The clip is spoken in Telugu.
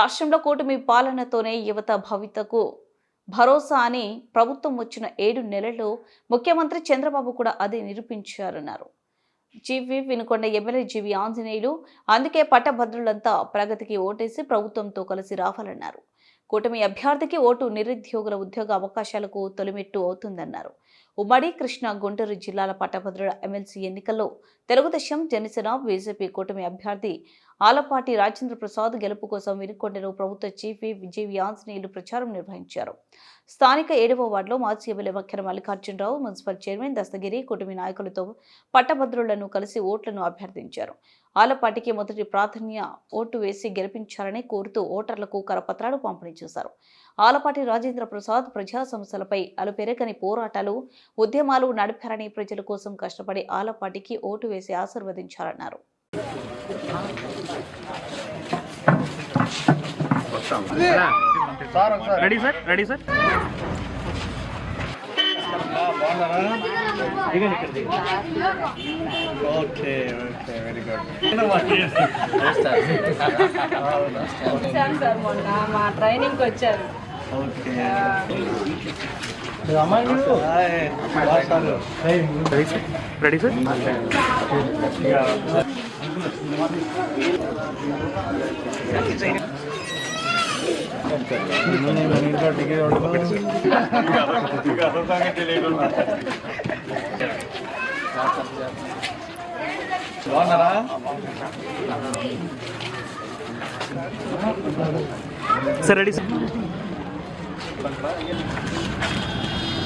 రాష్ట్రంలో కూటమి పాలనతోనే యువత భవితకు భరోసా అని ప్రభుత్వం వచ్చిన 7 నెలల్లో ముఖ్యమంత్రి చంద్రబాబు కూడా అదే నిరూపించారన్నారు. జీవి వినుకొండ ఎమ్మెల్యే జీవి ఆంజనేయులు అందుకే పట్టభద్రులంతా ప్రగతికి ఓటేసి ప్రభుత్వంతో కలిసి రావాలన్నారు. కూటమి అభ్యర్థికి ఓటు నిరుద్యోగుల ఉద్యోగ అవకాశాలకు తొలిమెట్టు అవుతుందన్నారు. ఉమ్మడి కృష్ణా గుంటూరు జిల్లాల పట్టభద్రుల ఎమ్మెల్సీ ఎన్నికల్లో తెలుగుదేశం జనసేన బీజేపీ కూటమి అభ్యర్థి ఆలపాటి రాజేంద్ర ప్రసాద్ గెలుపు కోసం వినుకొండలో ప్రభుత్వ చీఫ్ జీవి ఆంజనేయులు ప్రచారం నిర్వహించారు. స్థానిక 7వ వార్డులో మాజీ MLA Makkena Mallikarjunarao, municipal chairman Dastagiri కూటమి నాయకులతో పట్టభద్రులను కలిసి ఓట్లను అభ్యర్థించారు. ఆలపాటికి మొదటి ప్రాధాన్య ఓటు వేసి గెలిపించాలని కోరుతూ ఓటర్లకు కరపత్రాలు పంపిణీ చేశారు. ఆలపాటి రాజేంద్ర ప్రసాద్ ప్రజా సమస్యలపై అలుపెరగని పోరాటాలు, ఉద్యమాలు నడిపారని ప్రజల కోసం కష్టపడి ఆలపాటికి ఓటు వేసి ఆశీర్వదించారన్నారు. Ready sir okay very good. Sir మొన్న మా ట్రైనింగ్ వచ్చారు. రెడీ సార్ బాగున్నారా? Sir ready sir.